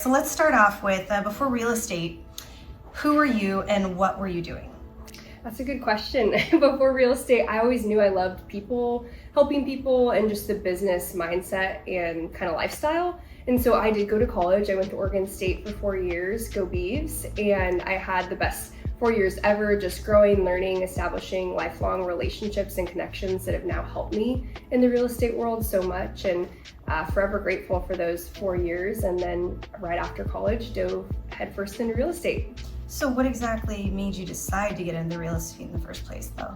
So let's start off with, before real estate, who were you and what were you doing? That's a good question. Before real estate, I always knew I loved people, helping people, and just the business mindset and kind of lifestyle. And so I did go to college. I went to Oregon State for 4 years, go Beavs, and I had the best 4 years ever, just growing, learning, establishing lifelong relationships and connections that have now helped me in the real estate world so much, and forever grateful for those 4 years. And then right after college, dove headfirst into real estate. So what exactly made you decide to get into real estate in the first place, though?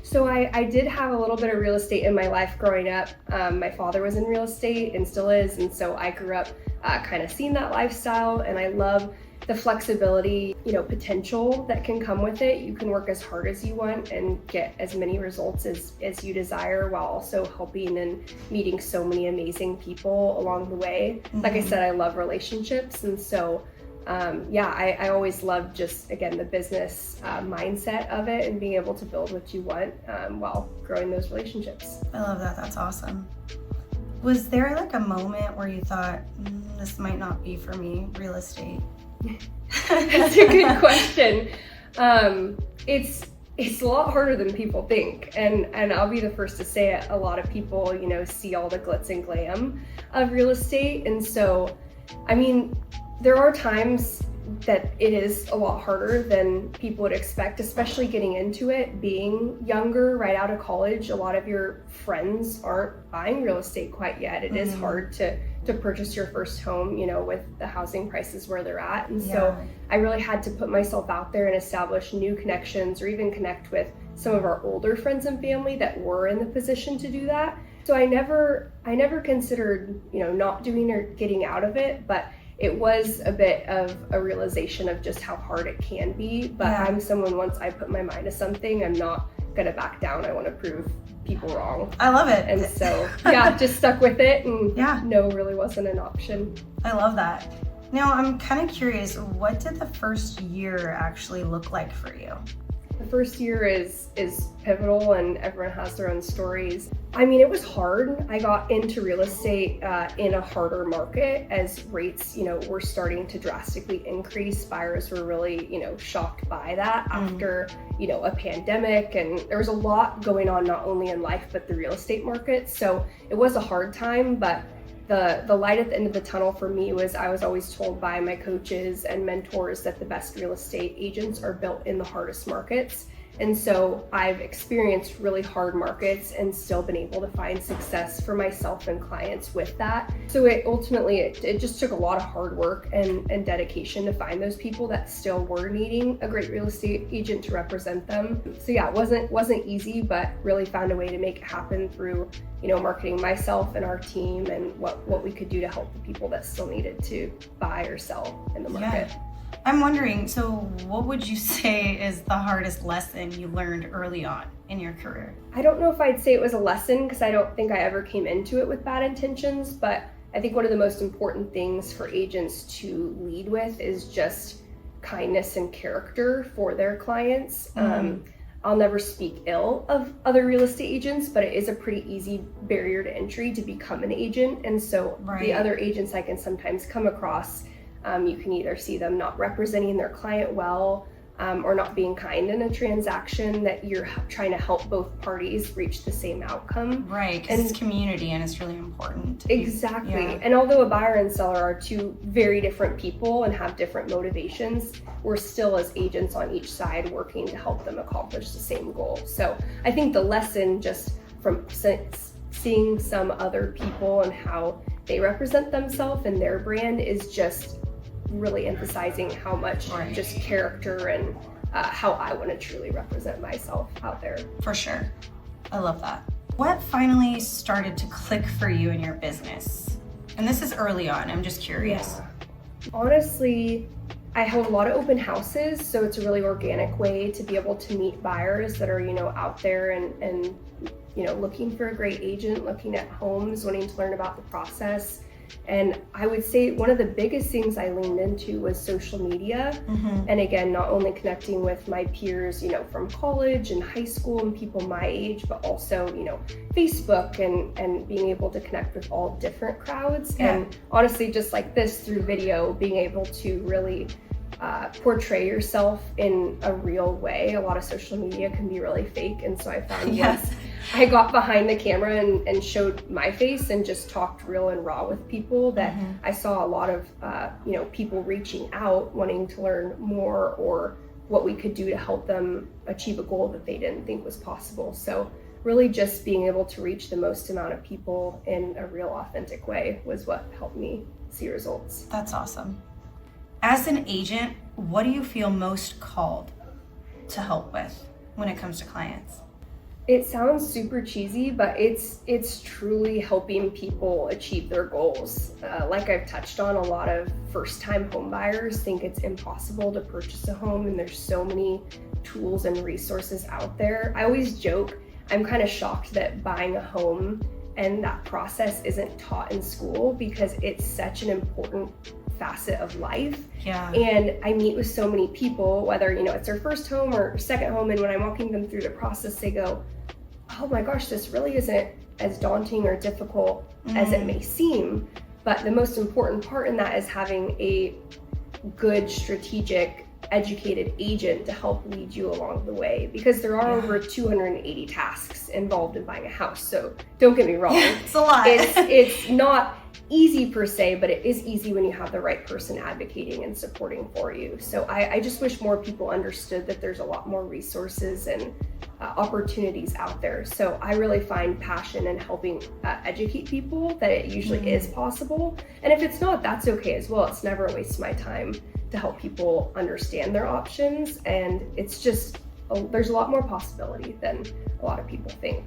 So I did have a little bit of real estate in my life growing up. My father was in real estate and still is, and so I grew up kind of seeing that lifestyle, and I love the flexibility, potential that can come with it. You can work as hard as you want and get as many results as you desire, while also helping and meeting so many amazing people along the way. Mm-hmm. Like I said, I love relationships, and so I always loved just, again, the business mindset of it and being able to build what you want while growing those relationships. I love that. That's awesome. Was there like a moment where you thought, this might not be for me, real estate? That's a good question. It's a lot harder than people think, and I'll be the first to say it. A lot of people, see all the glitz and glam of real estate, and so, there are times that it is a lot harder than people would expect, especially getting into it, being younger, right out of college. A lot of your friends aren't buying real estate quite yet. It is hard to purchase your first home, with the housing prices where they're at. And so I really had to put myself out there and establish new connections, or even connect with some of our older friends and family that were in the position to do that. So I never considered, not doing or getting out of it, but it was a bit of a realization of just how hard it can be. But I'm someone, once I put my mind to something, I'm not gonna back down. I want to prove people wrong. I love it. And so, just stuck with it, and no really wasn't an option. I love that. Now, I'm kind of curious, what did the first year actually look like for you? The first year is pivotal, and everyone has their own stories. It was hard. I got into real estate in a harder market as rates, were starting to drastically increase. Buyers were really, shocked by that after, a pandemic, and there was a lot going on, not only in life, but the real estate market. So it was a hard time, but the light at the end of the tunnel for me was, I was always told by my coaches and mentors that the best real estate agents are built in the hardest markets. And so I've experienced really hard markets and still been able to find success for myself and clients with that. So it just took a lot of hard work and dedication to find those people that still were needing a great real estate agent to represent them. So it wasn't easy, but really found a way to make it happen through, marketing myself and our team, and what we could do to help the people that still needed to buy or sell in the market. Yeah. I'm wondering, so what would you say is the hardest lesson you learned early on in your career? I don't know if I'd say it was a lesson, because I don't think I ever came into it with bad intentions, but I think one of the most important things for agents to lead with is just kindness and character for their clients. I'll never speak ill of other real estate agents, but it is a pretty easy barrier to entry to become an agent. And so the other agents I can sometimes come across, you can either see them not representing their client well, or not being kind in a transaction that you're trying to help both parties reach the same outcome. Right, because it's community and it's really important. Exactly. And although a buyer and seller are two very different people and have different motivations, we're still, as agents on each side, working to help them accomplish the same goal. So I think the lesson, just from seeing some other people and how they represent themselves and their brand, is just really emphasizing how much just character and how I want to truly represent myself out there. For sure. I love that. What finally started to click for you in your business? And this is early on, I'm just curious. Honestly, I hold a lot of open houses, so it's a really organic way to be able to meet buyers that are, out there and looking for a great agent, looking at homes, wanting to learn about the process. And I would say one of the biggest things I leaned into was social media. And again, not only connecting with my peers, from college and high school and people my age, but also, Facebook and being able to connect with all different crowds. And honestly, just like this through video, being able to really portray yourself in a real way. A lot of social media can be really fake. And so I found once I got behind the camera and showed my face and just talked real and raw with people, that I saw a lot of, people reaching out, wanting to learn more or what we could do to help them achieve a goal that they didn't think was possible. So really just being able to reach the most amount of people in a real authentic way was what helped me see results. That's awesome. As an agent, what do you feel most called to help with when it comes to clients? It sounds super cheesy, but it's truly helping people achieve their goals. Like I've touched on, a lot of first-time home buyers think it's impossible to purchase a home, and there's so many tools and resources out there. I always joke, I'm kind of shocked that buying a home and that process isn't taught in school, because it's such an important facet of life. And I meet with so many people, whether it's their first home or second home, and when I'm walking them through the process, they go, oh my gosh, this really isn't as daunting or difficult as it may seem. But the most important part in that is having a good, strategic, educated agent to help lead you along the way, because there are over 280 tasks involved in buying a house. So don't get me wrong, it's a lot. It's not easy per se, but it is easy when you have the right person advocating and supporting for you. So I just wish more people understood that there's a lot more resources and opportunities out there. So I really find passion in helping educate people that it usually is possible. And if it's not, that's okay as well. It's never a waste of my time to help people understand their options. And it's just, there's a lot more possibility than a lot of people think.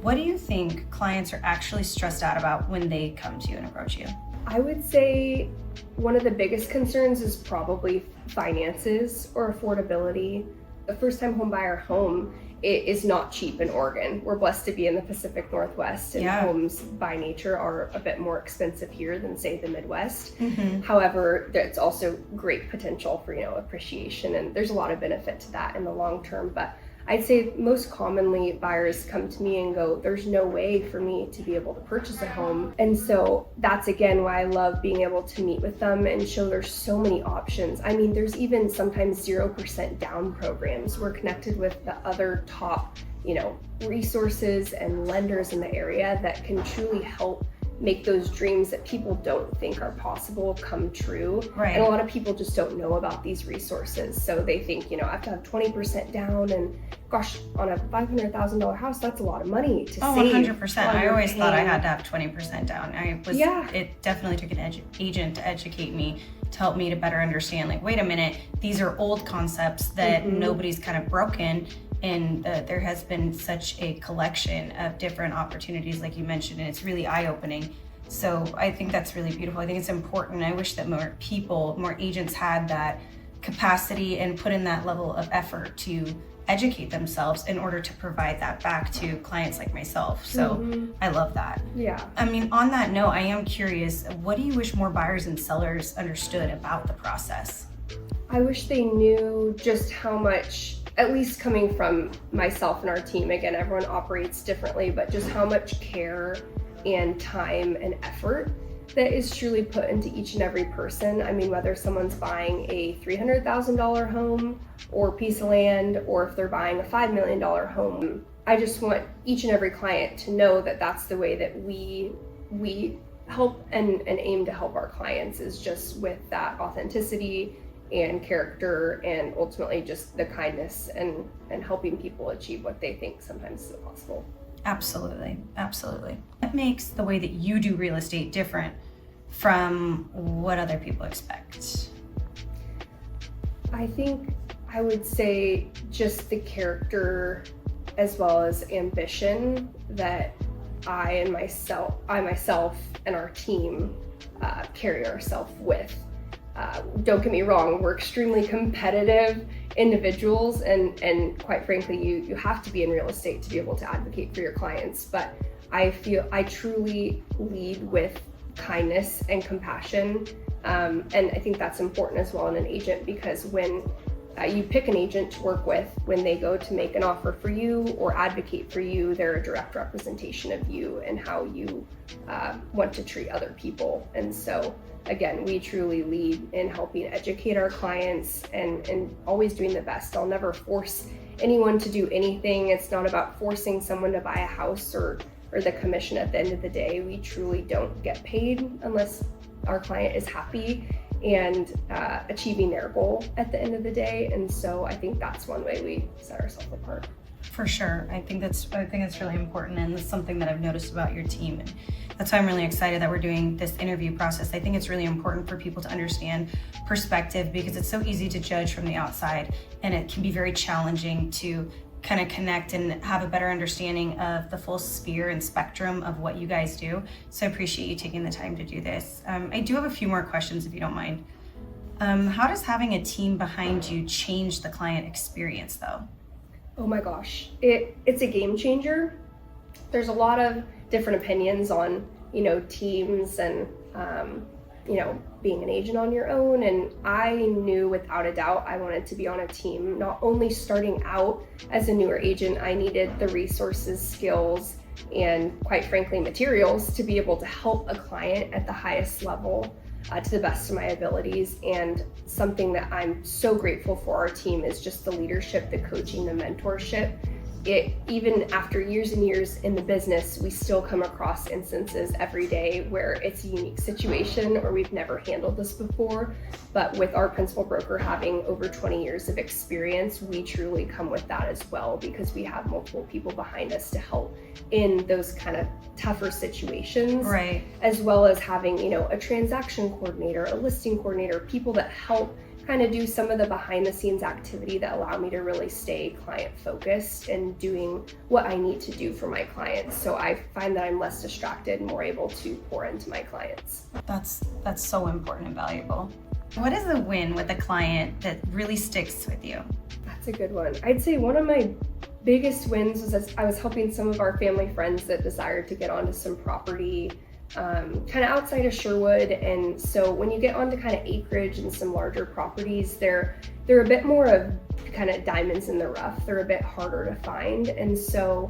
What do you think clients are actually stressed out about when they come to you and approach you? I would say one of the biggest concerns is probably finances or affordability. A first-time home buyer home, it is not cheap in Oregon. We're blessed to be in the Pacific Northwest, and homes by nature are a bit more expensive here than, say, the Midwest. However, there's also great potential for, appreciation, and there's a lot of benefit to that in the long term. But I'd say most commonly buyers come to me and go, there's no way for me to be able to purchase a home. And so that's again why I love being able to meet with them and show there's so many options. I mean, there's even sometimes 0% down programs. We're connected with the other top, resources and lenders in the area that can truly help make those dreams that people don't think are possible come true. And a lot of people just don't know about these resources. So they think, I have to have 20% down, and gosh, on a $500,000 house, that's a lot of money to save. 100%. I always thought I had to have 20% down. It definitely took an agent to educate me, to help me to better understand, like, wait a minute, these are old concepts that nobody's kind of broken. And there has been such a collection of different opportunities, like you mentioned, and it's really eye-opening. So I think that's really beautiful. I think it's important. I wish that more agents had that capacity and put in that level of effort to educate themselves in order to provide that back to clients like myself. So I love that. I mean, on that note, I am curious, what do you wish more buyers and sellers understood about the process? I wish they knew just how much, at least coming from myself and our team, again, everyone operates differently, but just how much care and time and effort that is truly put into each and every person. I mean, whether someone's buying a $300,000 home or piece of land, or if they're buying a $5 million home, I just want each and every client to know that that's the way that we help and aim to help our clients, is just with that authenticity and character, and ultimately just the kindness and helping people achieve what they think sometimes is impossible. Absolutely. What makes the way that you do real estate different from what other people expect? I think I would say just the character as well as ambition that I myself and our team carry ourselves with. Don't get me wrong, we're extremely competitive individuals, and quite frankly, you have to be in real estate to be able to advocate for your clients. But I feel I truly lead with kindness and compassion. And I think that's important as well in an agent, because when you pick an agent to work with, when they go to make an offer for you or advocate for you, they're a direct representation of you and how you want to treat other people. And so again, we truly lead in helping educate our clients and always doing the best. I'll never force anyone to do anything. It's not about forcing someone to buy a house or the commission at the end of the day. We truly don't get paid unless our client is happy and achieving their goal at the end of the day. And so I think that's one way we set ourselves apart. For sure. I think that's really important, and it's something that I've noticed about your team. And that's why I'm really excited that we're doing this interview process. I think it's really important for people to understand perspective, because it's so easy to judge from the outside, and it can be very challenging to kind of connect and have a better understanding of the full sphere and spectrum of what you guys do. So I appreciate you taking the time to do this. I do have a few more questions, if you don't mind. How does having a team behind you change the client experience, though? Oh my gosh, it's a game changer. There's a lot of different opinions on, teams and, being an agent on your own. And I knew without a doubt I wanted to be on a team. Not only starting out as a newer agent, I needed the resources, skills, and quite frankly, materials to be able to help a client at the highest level to the best of my abilities. And something that I'm so grateful for our team is just the leadership, the coaching, the mentorship. Even after years and years in the business, we still come across instances every day where it's a unique situation or we've never handled this before. But with our principal broker having over 20 years of experience, we truly come with that as well, because we have multiple people behind us to help in those kind of tougher situations. Right. As well as having, a transaction coordinator, a listing coordinator, people that help kind of do some of the behind the scenes activity that allow me to really stay client focused and doing what I need to do for my clients. So I find that I'm less distracted and more able to pour into my clients. That's so important and valuable. What is the win with a client that really sticks with you? That's a good one. I'd say one of my biggest wins was as I was helping some of our family friends that desired to get onto some property kind of outside of Sherwood. And so when you get onto kind of acreage and some larger properties, they're a bit more of kind of diamonds in the rough. They're a bit harder to find. And so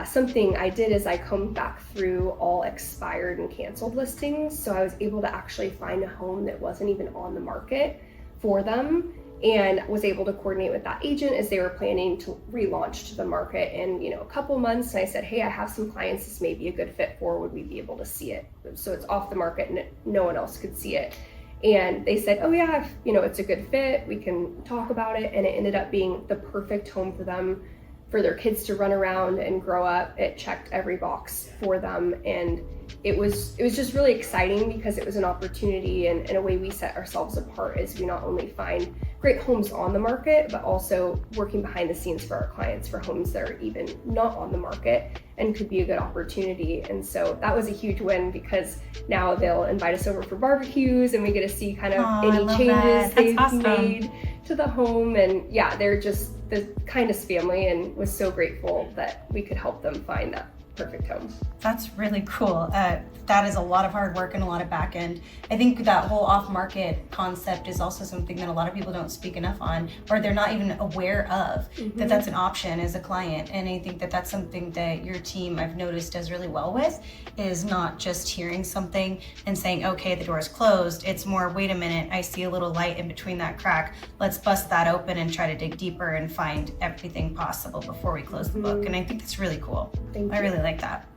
something I did is I combed back through all expired and canceled listings. So I was able to actually find a home that wasn't even on the market for them, and was able to coordinate with that agent as they were planning to relaunch to the market in a couple months. And I said, hey, I have some clients this may be a good fit for, would we be able to see it? So it's off the market and no one else could see it. And they said, oh yeah, if, it's a good fit, we can talk about it. And it ended up being the perfect home for them, for their kids to run around and grow up. It checked every box for them. And it was just really exciting, because it was an opportunity, and a way we set ourselves apart is we not only find great homes on the market, but also working behind the scenes for our clients for homes that are even not on the market and could be a good opportunity. And so that was a huge win, because now they'll invite us over for barbecues and we get to see kind of any changes they've made to the home. And yeah, they're just the kindest family, and was so grateful that we could help them find that perfect home. That's really cool. That is a lot of hard work and a lot of back end. I think that whole off-market concept is also something that a lot of people don't speak enough on, or they're not even aware of, that that's an option as a client. And I think that that's something that your team, I've noticed, does really well with, is not just hearing something and saying, okay, the door is closed. It's more, wait a minute, I see a little light in between that crack. Let's bust that open and try to dig deeper and find everything possible before we close the book. And I think that's really cool. I really like that.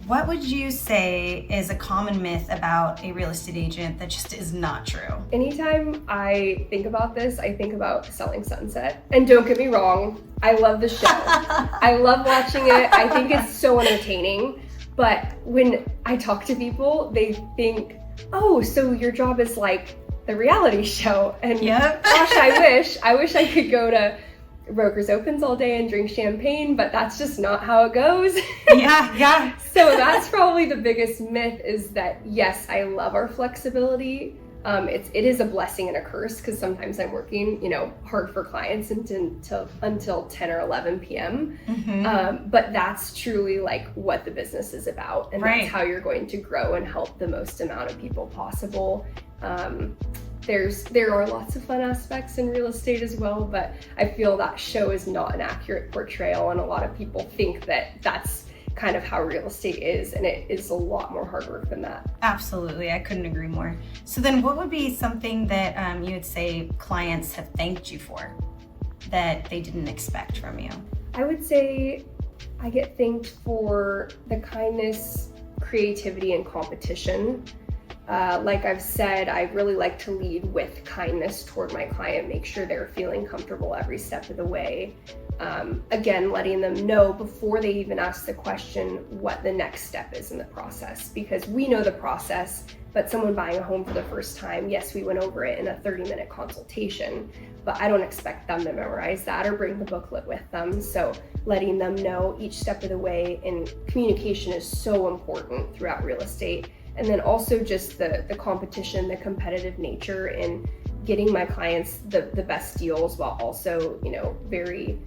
What would you say is a common myth about a real estate agent that just is not true? Anytime I think about this, I think about Selling Sunset. And don't get me wrong, I love the show. I love watching it. I think it's so entertaining. But when I talk to people, they think, oh, so your job is like the reality show. And gosh, I wish I could go to Brokers Opens all day and drink champagne, but that's just not how it goes. Yeah. So that's probably the biggest myth, is that yes, I love our flexibility, It is a blessing and a curse, because sometimes I'm working, hard for clients until 10 or 11 p.m. But that's truly like what the business is about, and that's how you're going to grow and help the most amount of people possible. There are lots of fun aspects in real estate as well, but I feel that show is not an accurate portrayal, and a lot of people think that that's kind of how real estate is, and it is a lot more hard work than that. Absolutely, I couldn't agree more. So then what would be something that you would say clients have thanked you for that they didn't expect from you? I would say I get thanked for the kindness, creativity, and competition. Like I've said, I really like to lead with kindness toward my client, make sure they're feeling comfortable every step of the way. Again, letting them know before they even ask the question what the next step is in the process, because we know the process, but someone buying a home for the first time, yes, we went over it in a 30-minute consultation, but I don't expect them to memorize that or bring the booklet with them. So letting them know each step of the way, and communication is so important throughout real estate. And then also just the competition, the competitive nature in getting my clients the best deals, while also, very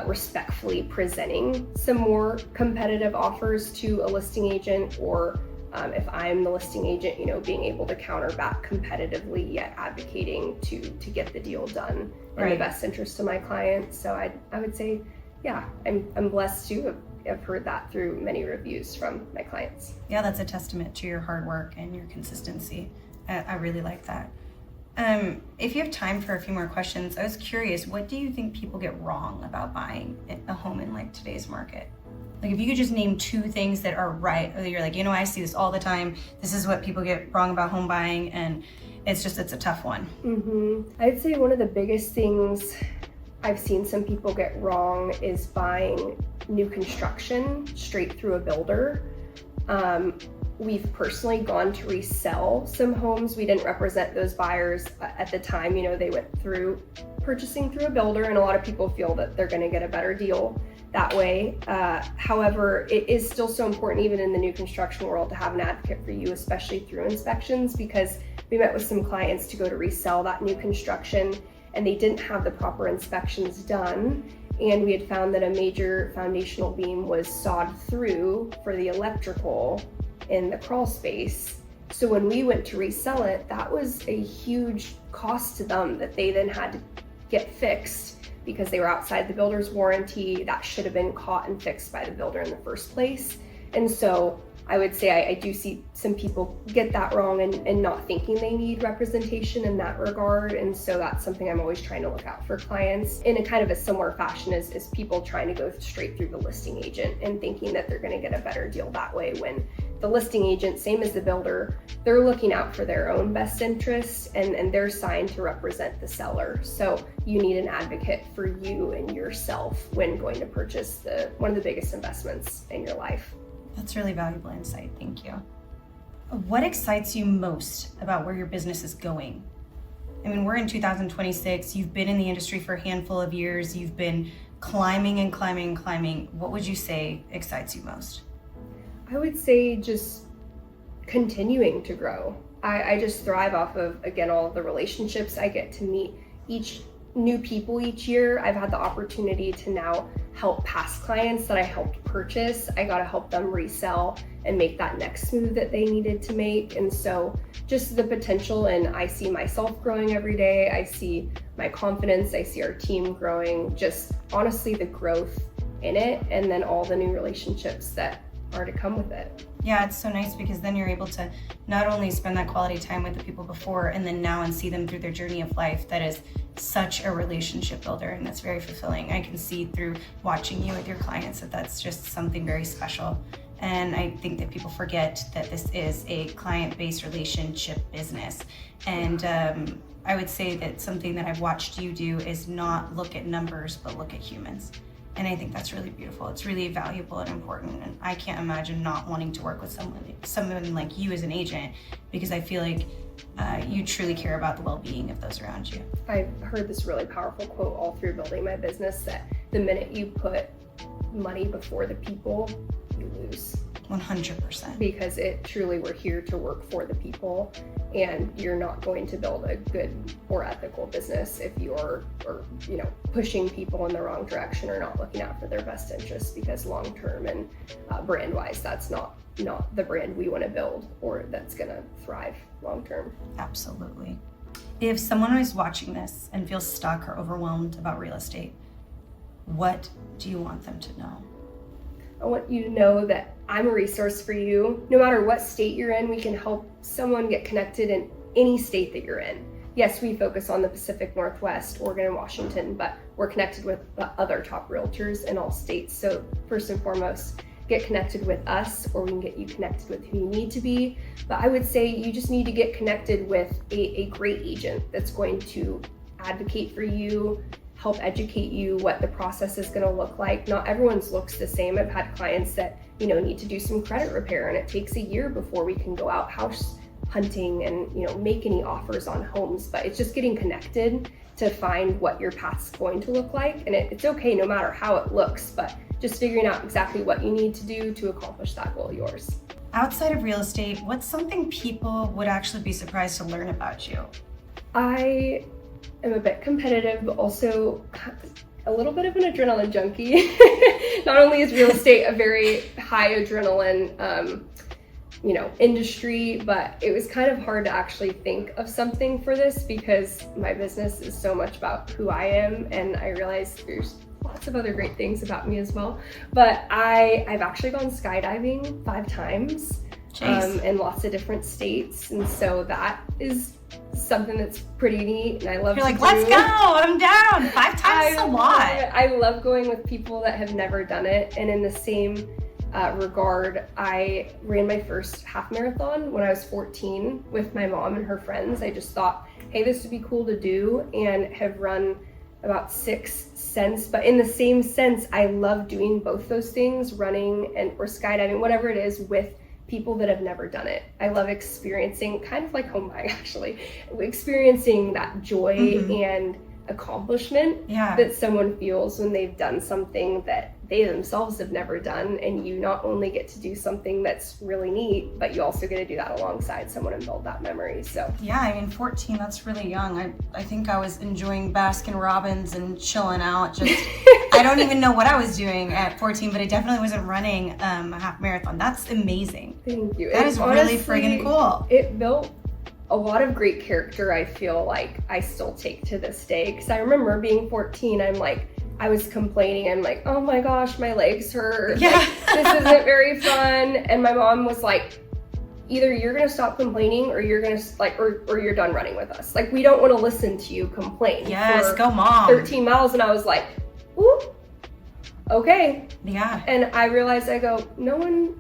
respectfully presenting some more competitive offers to a listing agent, or if I'm the listing agent, being able to counter back competitively, yet advocating to get the deal done in the best interest of my client. So I would say, yeah, I'm blessed to have heard that through many reviews from my clients. Yeah, that's a testament to your hard work and your consistency. I really like that. If you have time for a few more questions, I was curious, what do you think people get wrong about buying a home in like today's market? Like if you could just name 2 things that are right, or you're like, I see this all the time. This is what people get wrong about home buying, and it's a tough one. I'd say one of the biggest things I've seen some people get wrong is buying new construction straight through a builder. We've personally gone to resell some homes. We didn't represent those buyers at the time. They went through purchasing through a builder, and a lot of people feel that they're going to get a better deal that way. However, it is still so important, even in the new construction world, to have an advocate for you, especially through inspections, because we met with some clients to go to resell that new construction, and they didn't have the proper inspections done. And we had found that a major foundational beam was sawed through for the electrical in the crawl space. So when we went to resell it, that was a huge cost to them that they then had to get fixed, because they were outside the builder's warranty. That should have been caught and fixed by the builder in the first place. And so I would say I do see some people get that wrong and not thinking they need representation in that regard. And so that's something I'm always trying to look out for clients in a kind of a similar fashion as people trying to go straight through the listing agent and thinking that they're going to get a better deal that way, when the listing agent, same as the builder, they're looking out for their own best interests, and they're signed to represent the seller. So you need an advocate for you and yourself when going to purchase one of the biggest investments in your life. That's really valuable insight. Thank you. What excites you most about where your business is going? I mean, we're in 2026. You've been in the industry for a handful of years. You've been climbing and climbing and climbing. What would you say excites you most? I would say just continuing to grow. I just thrive off of, again, all of the relationships. I get to meet new people each year. I've had the opportunity to now help past clients that I helped purchase. I got to help them resell and make that next move that they needed to make. And so just the potential, and I see myself growing every day. I see my confidence. I see our team growing, just honestly the growth in it, and then all the new relationships that are to come with it. Yeah, it's so nice, because then you're able to not only spend that quality time with the people before and then now, and see them through their journey of life. That is such a relationship builder, and that's very fulfilling. I can see through watching you with your clients that that's just something very special. And I think that people forget that this is a client-based relationship business. And I would say that something that I've watched you do is not look at numbers, but look at humans. And I think that's really beautiful. It's really valuable and important. And I can't imagine not wanting to work with someone like you as an agent, because I feel like you truly care about the well-being of those around you. I've heard this really powerful quote all through building my business, that the minute you put money before the people, you lose. 100%. Because it truly, we're here to work for the people. and you're not going to build a good or ethical business if you're pushing people in the wrong direction or not looking out for their best interests, because long term and brand wise, that's not the brand we want to build or that's going to thrive long term. Absolutely. If someone is watching this and feels stuck or overwhelmed about real estate, what do you want them to know? I want you to know that I'm a resource for you. No matter what state you're in, we can help someone get connected in any state that you're in. Yes, we focus on the Pacific Northwest, Oregon, and Washington, but we're connected with other top realtors in all states. So first and foremost, get connected with us, or we can get you connected with who you need to be. But I would say you just need to get connected with a great agent that's going to advocate for you, help educate you what the process is going to look like. Not everyone's looks the same. I've had clients that need to do some credit repair, and it takes a year before we can go out house hunting and make any offers on homes. But it's just getting connected to find what your path's going to look like, and it's okay no matter how it looks, but just figuring out exactly what you need to do to accomplish that goal of yours. Outside of real estate, what's something people would actually be surprised to learn about you? I am a bit competitive, but also a little bit of an adrenaline junkie. Not only is real estate a very high adrenaline industry, but it was kind of hard to actually think of something for this because my business is so much about who I am, and I realized there's lots of other great things about me as well. But I've actually gone skydiving 5 times in lots of different states, and so that is something that's pretty neat, and I love. You're like, let's go! I'm down. 5 times is a lot. I love going with people that have never done it, and in the same regard, I ran my first half marathon when I was 14 with my mom and her friends. I just thought, hey, this would be cool to do, and have run about 6 since. But in the same sense, I love doing both those things, running or skydiving, whatever it is, with people that have never done it. I love experiencing, kind of like Homebuyers actually, experiencing that joy and accomplishment that someone feels when they've done something that they themselves have never done, and you not only get to do something that's really neat, but you also get to do that alongside someone and build that memory. So yeah, I mean, 14, that's really young. I think I was enjoying Baskin Robbins and chilling out. Just I don't even know what I was doing at 14, but I definitely wasn't running a half marathon. That's amazing. Thank you. That is really friggin' cool. It built a lot of great character. I feel like I still take to this day, because I remember being 14, I was complaining. I'm like, oh my gosh, my legs hurt. Yeah. Like, this isn't very fun. And my mom was like, either you're gonna stop complaining, or you're gonna or you're done running with us. Like, we don't want to listen to you complain. Yes, go mom. 13 miles, and I was like, ooh, okay. Yeah. And I realized, I go, no one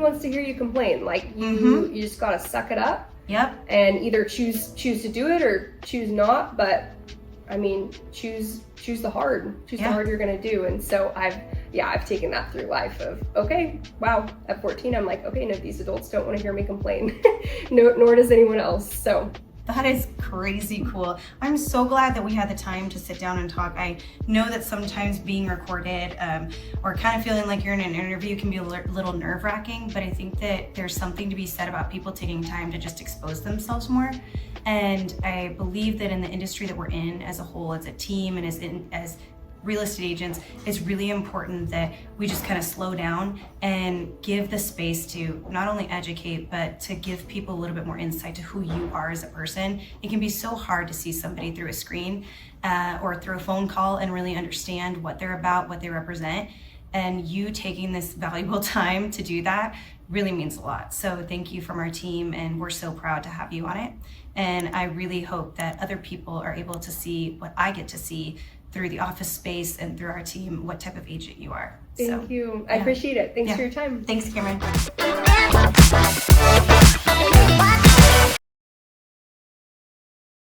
wants to hear you complain. Like, you just gotta suck it up. Yep. And either choose to do it or choose not. But I mean, choose the hard. Choose the hard you're gonna do. And so I've taken that through life of, okay, wow, at 14, I'm like, okay, no, these adults don't want to hear me complain. No, nor does anyone else. So that is crazy cool. I'm so glad that we had the time to sit down and talk. I know that sometimes being recorded or kind of feeling like you're in an interview can be a little nerve-wracking, but I think that there's something to be said about people taking time to just expose themselves more. And I believe that in the industry that we're in as a whole, as a team, and as real estate agents, it's really important that we just kind of slow down and give the space to not only educate, but to give people a little bit more insight to who you are as a person. It can be so hard to see somebody through a screen or through a phone call and really understand what they're about, what they represent. And you taking this valuable time to do that really means a lot. So thank you from our team, and we're so proud to have you on it. And I really hope that other people are able to see what I get to see through the office space and through our team, what type of agent you are. Thank you. I appreciate it. Thanks for your time. Thanks, Camryn.